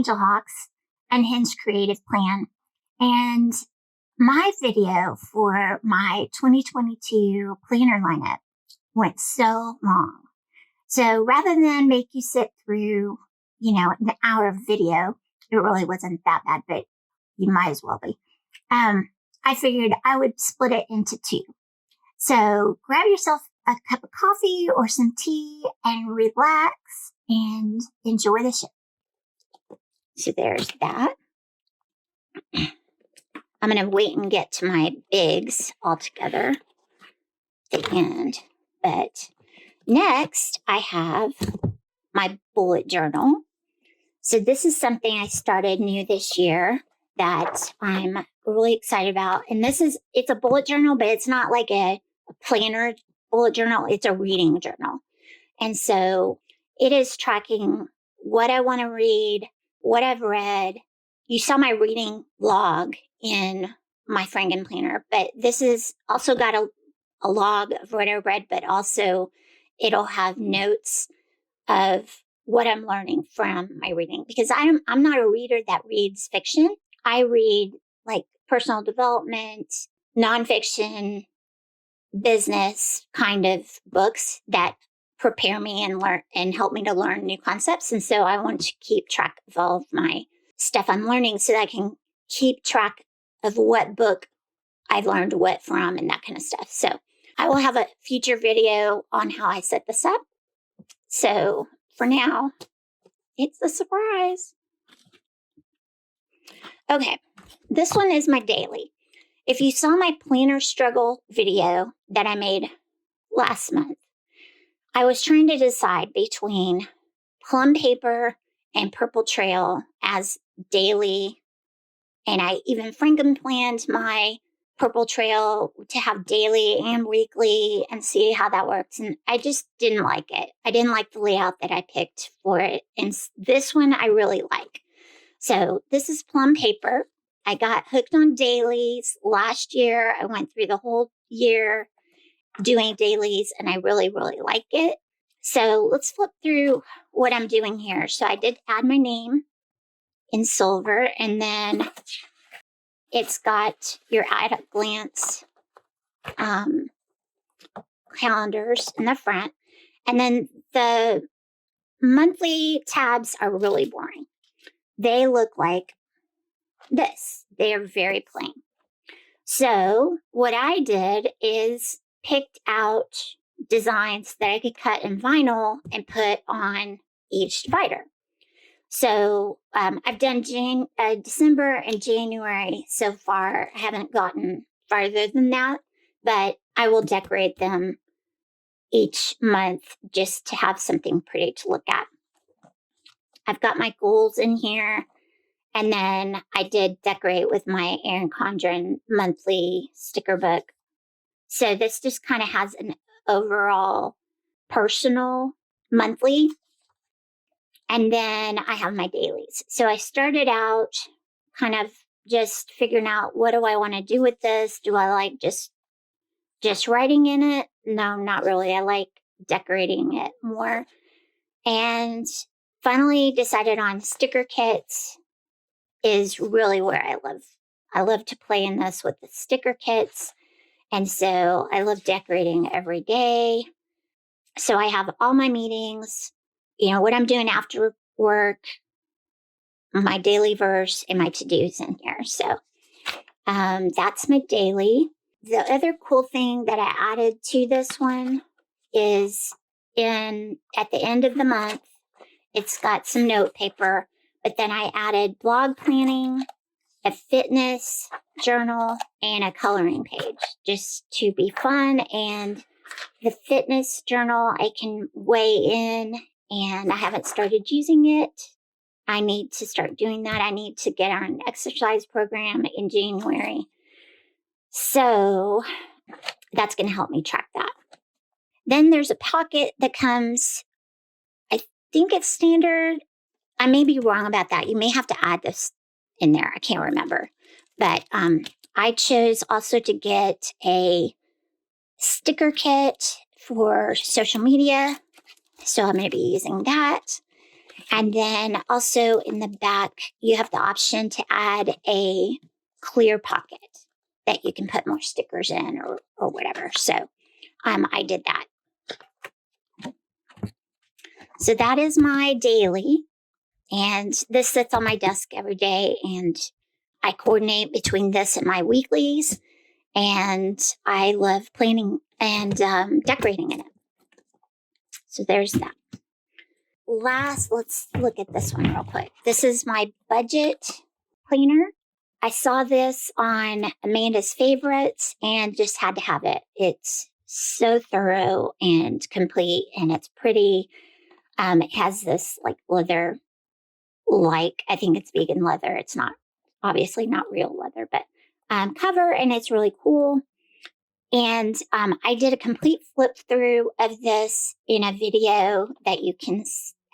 Angel Hawk's Unhinged Creative Plan. And my video for my 2022 planner lineup went so long. So rather than make you sit through, an hour of video, it really wasn't that bad, but you might as well be. I figured I would split it into two. So grab yourself a cup of coffee or some tea and relax and enjoy the show. So there's that. I'm going to wait and get to my bigs all together at the end. But next, I have my bullet journal. So this is something I started new this year that I'm really excited about. And it's a bullet journal, but it's not like a planner bullet journal. It's a reading journal. And so it is tracking what I want to read, what I've read. You saw my reading log in my Franken planner, but this is also got a log of what I read, but also it'll have notes of what I'm learning from my reading, because I'm not a reader that reads fiction. I read like personal development, nonfiction, business kind of books that prepare me and learn and help me to learn new concepts. And so I want to keep track of all of my stuff I'm learning so that I can keep track of what book I've learned what from and that kind of stuff. So I will have a future video on how I set this up. So for now, it's a surprise. Okay, this one is my daily. If you saw my planner struggle video that I made last month, I was trying to decide between plum paper and purple trail as daily. And I even Franken planned my purple trail to have daily and weekly and see how that works. And I just didn't like it. I didn't like the layout that I picked for it. And this one I really like. So this is plum paper. I got hooked on dailies last year. I went through the whole year doing dailies and I really, really like it. So let's flip through what I'm doing here. So I did add my name in silver, and then it's got your at a glance calendars in the front. And then the monthly tabs are really boring. They look like this. They are very plain. So what I did is picked out designs that I could cut in vinyl and put on each divider. So I've done December and January so far. I haven't gotten farther than that, but I will decorate them each month just to have something pretty to look at. I've got my goals in here, and then I did decorate with my Erin Condren monthly sticker book. So this just kind of has an overall personal monthly. And then I have my dailies. So I started out kind of just figuring out, what do I want to do with this? Do I like just writing in it? No, not really. I like decorating it more. And finally decided on sticker kits is really where I love. I love to play in this with the sticker kits. And so I love decorating every day. So I have all my meetings, what I'm doing after work, my daily verse, and my to-dos in here. So that's my daily. The other cool thing that I added to this one is at the end of the month, it's got some note paper, but then I added blog planning, a fitness journal, and a coloring page just to be fun. And the fitness journal, I can weigh in, and I haven't started using it. I need to start doing that. I need to get on an exercise program in January. So that's going to help me track that. Then there's a pocket that comes, I think it's standard. I may be wrong about that. You may have to add this in there. I can't remember. But I chose also to get a sticker kit for social media. So I'm going to be using that. And then also in the back, you have the option to add a clear pocket that you can put more stickers in or whatever. So I did that. So that is my daily. And this sits on my desk every day. And I coordinate between this and my weeklies. And I love planning and decorating in it. So there's that. Last, let's look at this one real quick. This is my budget planner. I saw this on Amanda's favorites and just had to have it. It's so thorough and complete, and it's pretty. It has this like leather, like I think it's vegan leather. It's not obviously not real leather, but cover, and it's really cool. And I did a complete flip through of this in a video that you can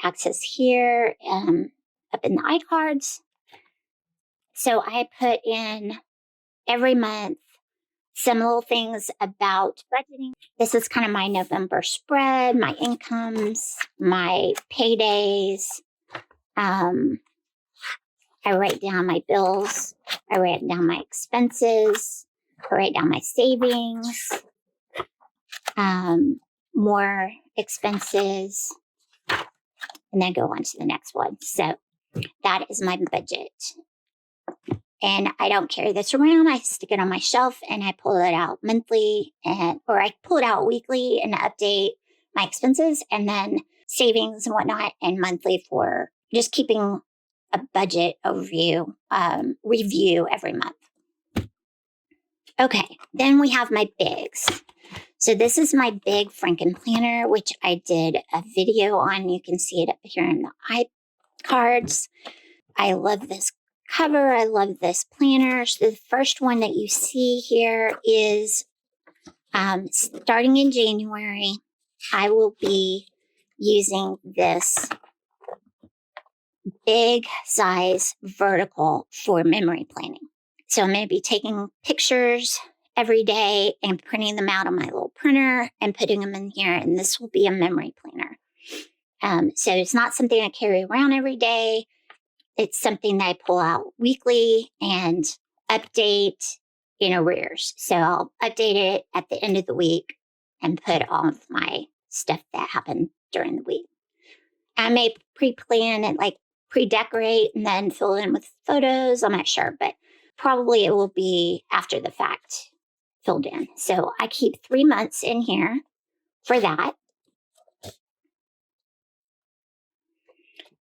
access here up in the iCards. So I put in every month some little things about budgeting. This is kind of my November spread, my incomes, my paydays. I write down my bills. I write down my expenses. I write down my savings, more expenses, and then go on to the next one. So that is my budget. And I don't carry this around. I stick it on my shelf and I pull it out monthly or I pull it out weekly and update my expenses and then savings and whatnot, and monthly for just keeping a budget overview, review every month. Okay, then we have my bigs. So this is my big Franken planner, which I did a video on. You can see it up here in the iCards. I love this cover. I love this planner. So the first one that you see here is starting in January, I will be using this big size vertical for memory planning. So I'm going to be taking pictures every day and printing them out on my little printer and putting them in here. And this will be a memory planner. So it's not something I carry around every day. It's something that I pull out weekly and update in arrears. So I'll update it at the end of the week and put all of my stuff that happened during the week. I may pre-plan and like pre-decorate and then fill in with photos. I'm not sure, but probably it will be after the fact filled in. So I keep 3 months in here for that.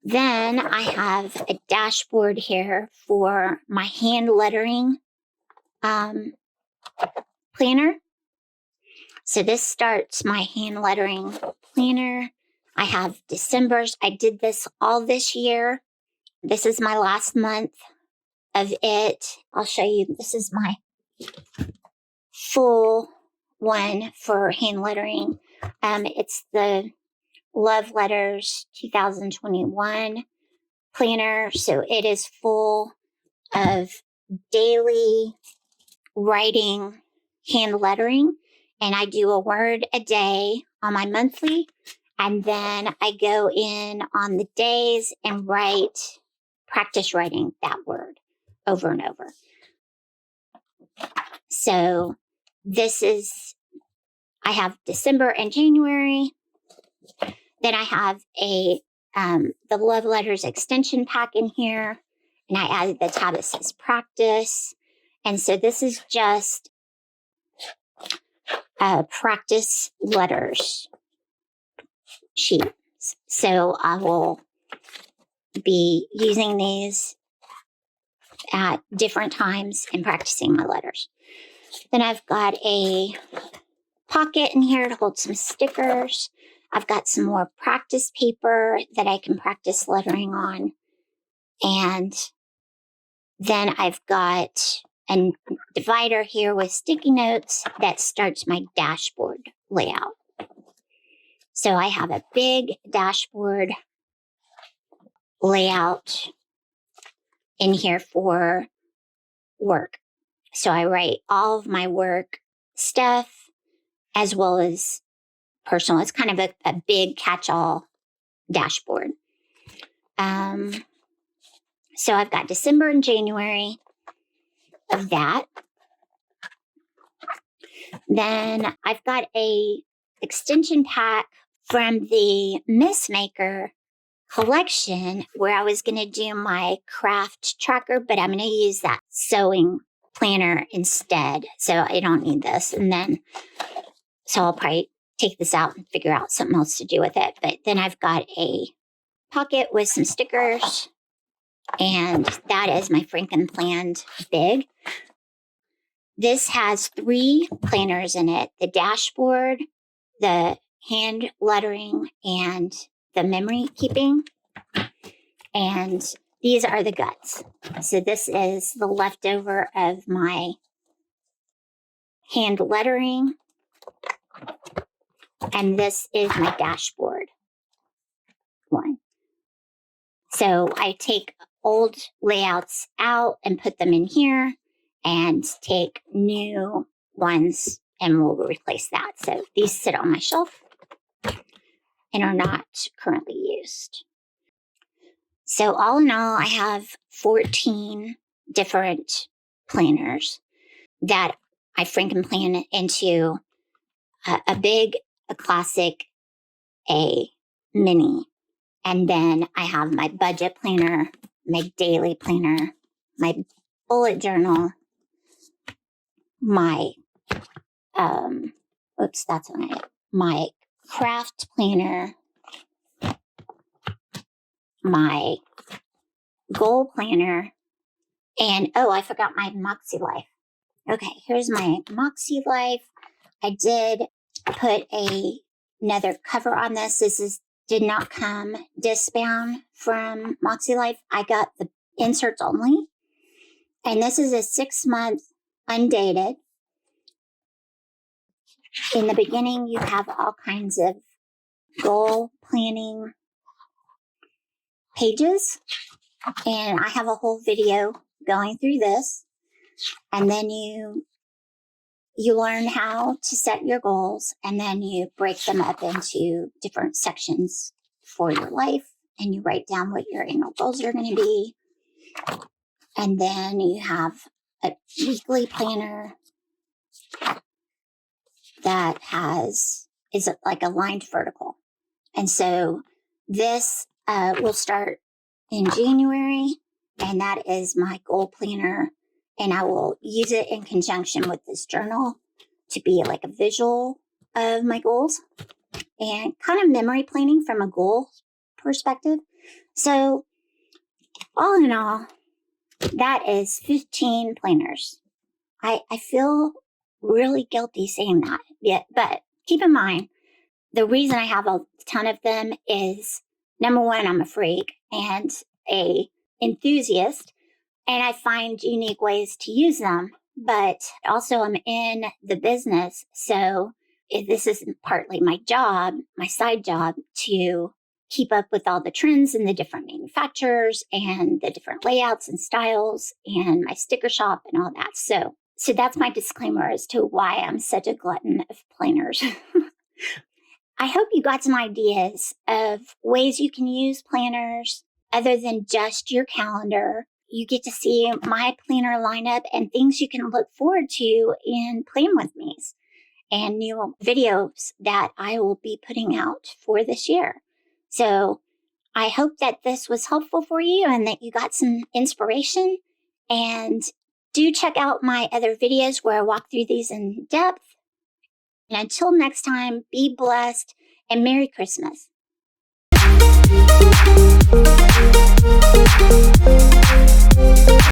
Then I have a dashboard here for my hand lettering planner. So this starts my hand lettering planner. I have December's. I did this all this year. This is my last month of it. I'll show you. This is my full one for hand lettering. It's the Love Letters 2021 planner. So it is full of daily writing, hand lettering, and I do a word a day on my monthly. And then I go in on the days and practice writing that word over and over. So I have December and January. Then I have the Love Letters extension pack in here, and I added the tab that says practice. And so this is just practice letters sheet. So I will be using these at different times and practicing my letters. Then I've got a pocket in here to hold some stickers. I've got some more practice paper that I can practice lettering on. And then I've got a divider here with sticky notes that starts my dashboard layout. So I have a big dashboard layout in here for work. So I write all of my work stuff as well as personal. It's kind of a big catch-all dashboard. So I've got December and January of that. Then I've got a extension pack from the Miss Maker collection where I was going to do my craft tracker, but I'm going to use that sewing planner instead. So I don't need this. And then, so I'll probably take this out and figure out something else to do with it. But then I've got a pocket with some stickers, and that is my Frankenplanned Big. This has 3 planners in it: the dashboard, the hand lettering, and the memory keeping. And these are the guts. So this is the leftover of my hand lettering. And this is my dashboard one. So I take old layouts out and put them in here, and take new ones and we'll replace that. So these sit on my shelf and are not currently used. So all in all, I have 14 different planners that I Frankenplan into a big, a classic, a mini. And then I have my budget planner, my daily planner, my bullet journal, my, that's my craft planner, my goal planner, and I forgot my Moxie Life. Okay, here's my Moxie Life. I did put another cover on this. This did not come disc bound from Moxie Life. I got the inserts only. And this is a 6-month undated. In the beginning, you have all kinds of goal planning pages. And I have a whole video going through this. And then you learn how to set your goals, and then you break them up into different sections for your life, and you write down what your annual goals are going to be. And then you have a weekly planner that is like aligned vertical. And so this will start in January, and that is my goal planner. And I will use it in conjunction with this journal to be like a visual of my goals and kind of memory planning from a goal perspective. So all in all, that is 15 planners. I feel really guilty saying that, but keep in mind, the reason I have a ton of them is, number one, I'm a freak and a enthusiast, and I find unique ways to use them, but also I'm in the business. So this is partly my job, my side job, to keep up with all the trends and the different manufacturers and the different layouts and styles and my sticker shop and all that. So that's my disclaimer as to why I'm such a glutton of planners. I hope you got some ideas of ways you can use planners other than just your calendar. You get to see my planner lineup and things you can look forward to in Plan With Me's and new videos that I will be putting out for this year. So I hope that this was helpful for you and that you got some inspiration. And do check out my other videos where I walk through these in depth. And until next time, be blessed and Merry Christmas.